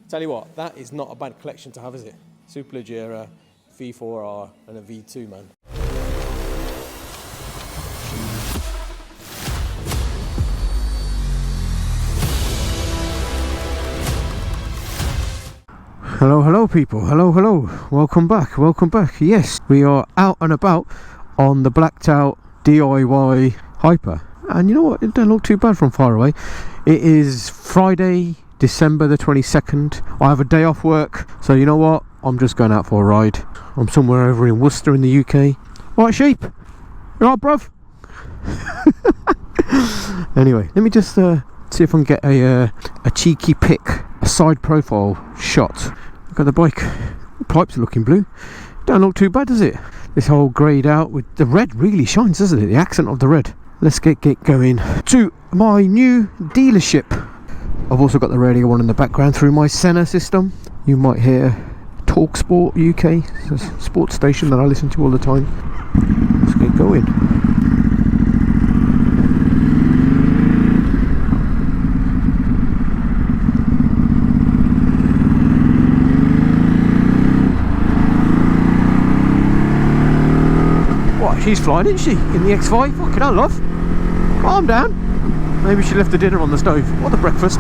Tell you what, that is not a bad collection to have, is it? Superleggera, V4R and a V2, man. Hello people, hello, welcome back. Yes, we are out and about on the blacked out DIY Hyper, and you know what, it don't look too bad from far away. It is Friday, December the 22nd. I have a day off work, so you know what, I'm just going out for a ride. I'm somewhere over in Worcester in the UK. Right, sheep, you right, bruv? Anyway, let me just see if I can get a cheeky pic, a side profile shot. Look at the bike, the pipes are looking blue. Don't look too bad, does it? This whole greyed out with the red really shines, doesn't it? The accent of the red. Let's get going to my new dealership. I've also got the radio on in the background through my Senna system. You might hear TalkSport UK, it's a sports station that I listen to all the time. Let's get going. She's flying, isn't she? In the X5? Fucking hell, love. Calm down. Maybe she left the dinner on the stove. Or the breakfast.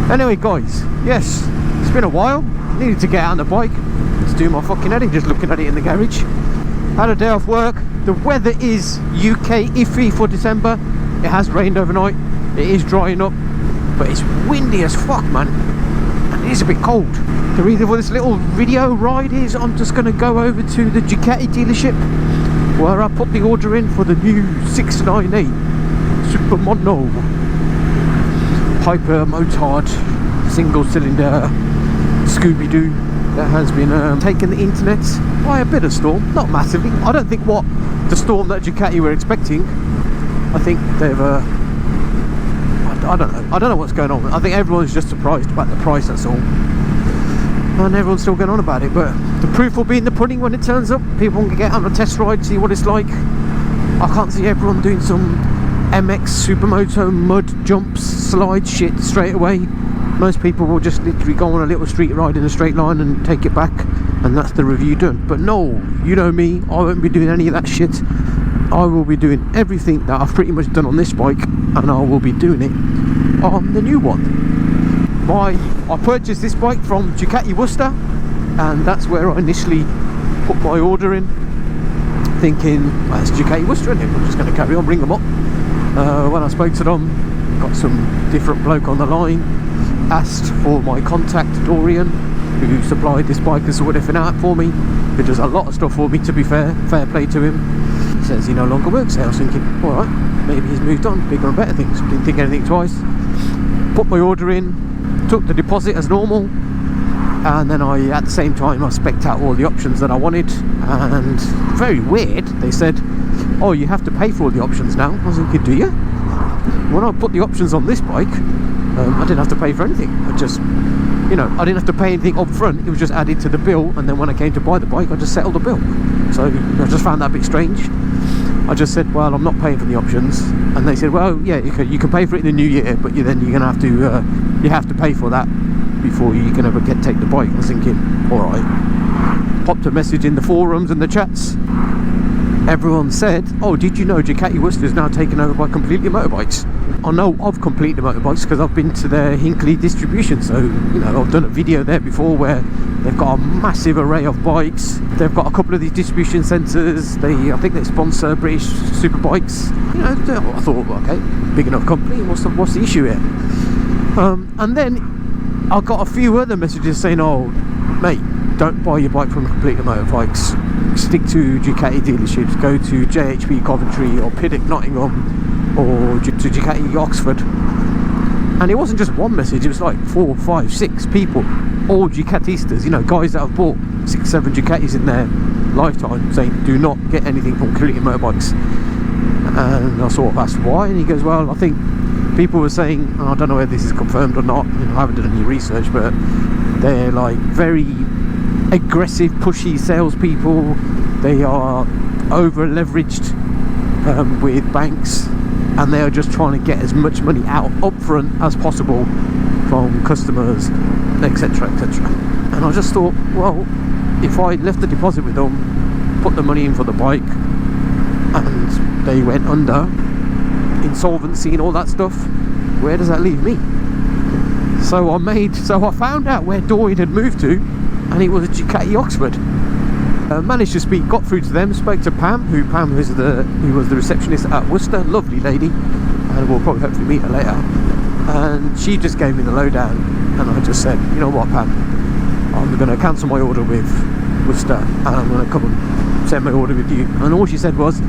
Anyway, guys. Yes, it's been a while. Needed to get out on the bike. Let's do my fucking heading just looking at it in the garage. Had a day off work. The weather is UK iffy for December. It has rained overnight. It is drying up. But it's windy as fuck, man. And it is a bit cold. The reason for this little video ride is I'm just going to go over to the Ducati dealership where I put the order in for the new 698 Supermoto hypermotard single cylinder Scooby-Doo that has been taking the internet by a bit of storm, not massively. I don't think what the storm that Ducati were expecting. I think they've I don't know what's going on. I think everyone's just surprised about the price, that's all. And everyone's still going on about it, but the proof will be in the pudding when it turns up. People can get on a test ride, see what it's like. I can't see everyone doing some MX Supermoto mud jumps, slide shit straight away. Most people will just literally go on a little street ride in a straight line and take it back, and that's the review done. But no, you know me, I won't be doing any of that shit. I will be doing everything that I've pretty much done on this bike, and I will be doing it on the new one. I purchased this bike from Ducati Worcester, and that's where I initially put my order in, thinking, well, it's Ducati Worcester, and I'm just going to carry on, ring them up. When I spoke to them, got some different bloke on the line, asked for my contact, Dorian, who supplied this bike and sorted everything out for me. He does a lot of stuff for me, to be fair play to him. He says he no longer works there. I was thinking, alright, maybe he's moved on, bigger and better things. Didn't think anything twice. Put my order in, took the deposit as normal, and then at the same time I spec'd out all the options that I wanted, and very weird, they said, oh, you have to pay for all the options now. I was thinking, do you? When I put the options on this bike, I didn't have to pay for anything. I just, I didn't have to pay anything up front. It was just added to the bill, and then when I came to buy the bike, I just settled the bill. So I just found that a bit strange. I just said, well, I'm not paying for the options, and they said, well, yeah, you can pay for it in the new year, but then you're gonna have to you have to pay for that before you can ever take the bike. I was thinking, all right. Popped a message in the forums and the chats. Everyone said, oh, did you know Ducati Worcester is now taken over by Completely Motorbikes? I know of Completely Motorbikes because I've been to their Hinkley distribution, so I've done a video there before where they've got a massive array of bikes. They've got a couple of these distribution centres. I think they sponsor British superbikes. I thought, okay, big enough company, what's the issue here? And then I got a few other messages saying, oh, mate, don't buy your bike from Completely Motorbikes. Stick to Ducati dealerships. Go to JHP Coventry or Piddock Nottingham or to Ducati Oxford. And it wasn't just one message, it was like 4, 5, 6 people, all Ducatistas, guys that have bought 6, 7 Ducatis in their lifetime, saying do not get anything from Completely Motorbikes. And I sort of asked why, and he goes, well, I think people were saying, and I don't know whether this is confirmed or not, I haven't done any research, but they're like very aggressive, pushy salespeople. They are over leveraged with banks, and they are just trying to get as much money out up front as possible from customers, etc, etc. And I just thought, well, if I left the deposit with them, put the money in for the bike, and they went under, insolvency and all that stuff, where does that leave me? So I found out where Dorian had moved to, and it was a Ducati Oxford. Managed to got through to them, spoke to Pam, who was the receptionist at Worcester, lovely lady, and we'll probably hopefully meet her later. And she just gave me the lowdown, and I just said, you know what, Pam, I'm going to cancel my order with Worcester, and I'm going to come and send my order with you. And all she said was,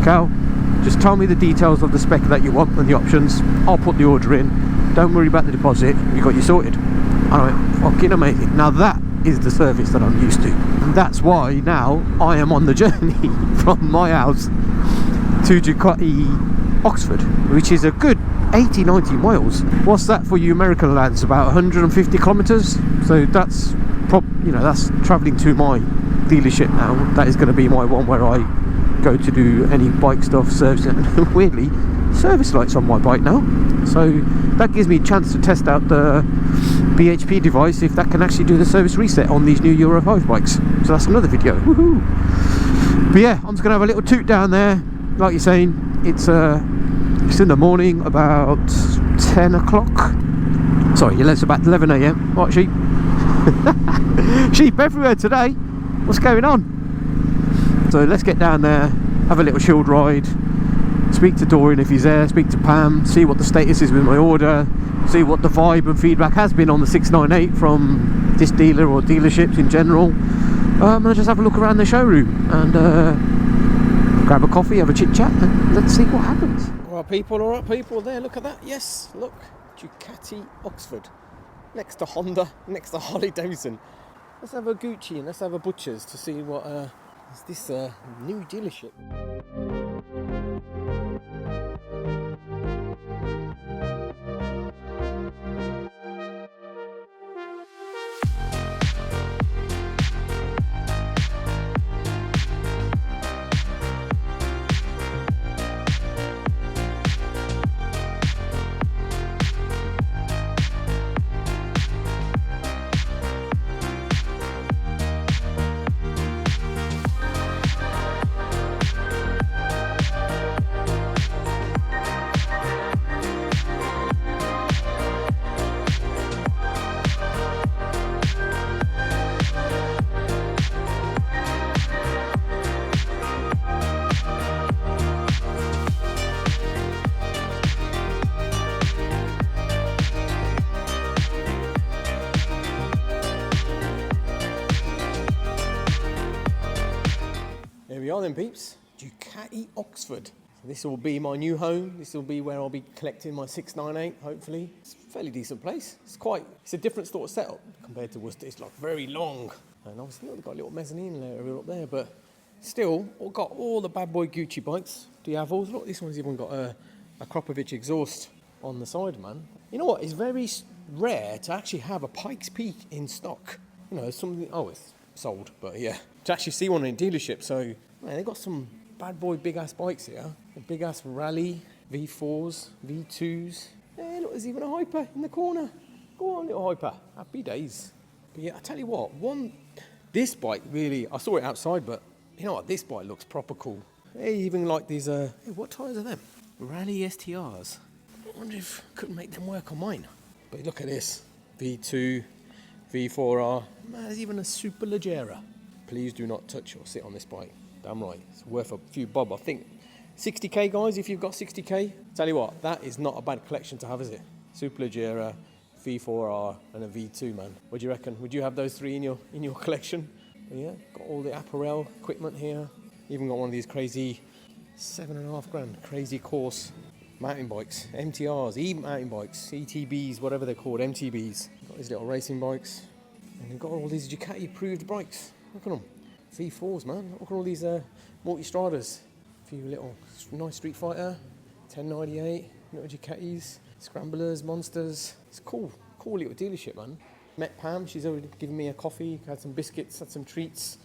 Cal, just tell me the details of the spec that you want and the options. I'll put the order in. Don't worry about the deposit. We got you sorted. And I went, fucking amazing. Now that is the service that I'm used to, and that's why now I am on the journey from my house to Ducati Oxford, which is a good 80-90 miles. What's that for you American lads? About 150 kilometers. So that's that's traveling to my dealership now. That is going to be my one where I go to do any bike stuff, servicing. Weirdly, service lights on my bike now, so that gives me a chance to test out the BHP device, if that can actually do the service reset on these new Euro 5 bikes. So that's another video. Woohoo! But yeah, I'm just gonna have a little toot down there. Like you're saying, it's in the morning, about 10 o'clock. Sorry, yeah, it's about 11 a.m. Right, sheep. Sheep everywhere today. What's going on? So let's get down there, have a little chilled ride, speak to Dorian if he's there, speak to Pam, see what the status is with my order, see what the vibe and feedback has been on the 698 from this dealer or dealerships in general, and just have a look around the showroom and grab a coffee, have a chit chat, and let's see what happens. All right people, there, look at that. Yes, look, Ducati Oxford, next to Honda, next to Harley Davidson. Let's have a Gucci and let's have a Butcher's to see what is this new dealership. There we are then peeps, Ducati Oxford. So this will be my new home. This will be where I'll be collecting my 698, hopefully. It's a fairly decent place. It's a different sort of setup compared to Worcester. It's like very long. And obviously they've got a little mezzanine area up there, but still, I've got all the bad boy Gucci bikes. Diavos. Look, this one's even got a Kropovic exhaust on the side, man. You know what? It's very rare to actually have a Pikes Peak in stock. You know, something, it's sold, but yeah. To actually see one in a dealership, so, man, they've got some bad boy big ass bikes here. A big ass Rally, V4s, V2s. Hey, look, there's even a Hyper in the corner. Go on, little Hyper. Happy days. But yeah, I tell you what, this bike really, I saw it outside, but you know what, this bike looks proper cool. Hey, even like these, hey, what tyres are them? Rally STRs. I wonder if I couldn't make them work on mine. But look at this, V2, V4R. Man, there's even a Superleggera. Please do not touch or sit on this bike. Damn right, it's worth a few bob. I think 60k, guys, if you've got 60k. Tell you what, that is not a bad collection to have, is it? Superleggera, V4R, and a V2, man. What do you reckon? Would you have those three in your collection? But yeah, got all the apparel equipment here. Even got one of these crazy 7.5 grand crazy course mountain bikes, MTRs, e-mountain bikes, ETBs, whatever they're called, MTBs. Got these little racing bikes, and we've got all these Ducati approved bikes. Look at them, V4s, man. Look at all these multi-stradas. A few little nice Street Fighter, 1098, little Ducatis, Scramblers, Monsters. It's cool little dealership, man. Met Pam, she's already given me a coffee, had some biscuits, had some treats.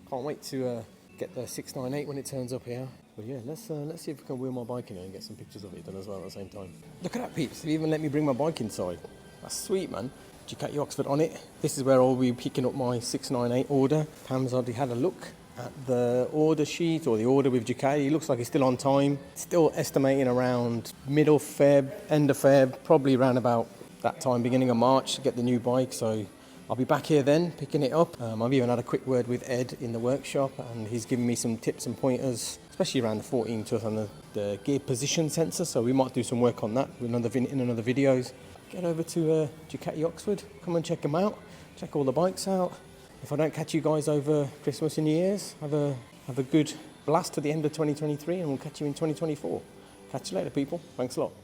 Can't wait to get the 698 when it turns up here. But yeah, let's see if we can wheel my bike in here and get some pictures of it done as well at the same time. Look at that, peeps. They even let me bring my bike inside. That's sweet, man. Ducati Oxford on it. This is where I'll be picking up my 698 order. Pam's already had a look at the order sheet or the order with Ducati. It looks like it's still on time. Still estimating around middle Feb, end of Feb, probably around about that time, beginning of March, to get the new bike. So I'll be back here then, picking it up. I've even had a quick word with Ed in the workshop, and he's given me some tips and pointers, especially around the 14 tooth and the gear position sensor. So we might do some work on that in another videos. Get over to Ducati Oxford, come and check them out, check all the bikes out. If I don't catch you guys over Christmas and New Year's, have a good blast to the end of 2023, and we'll catch you in 2024. Catch you later, people. Thanks a lot.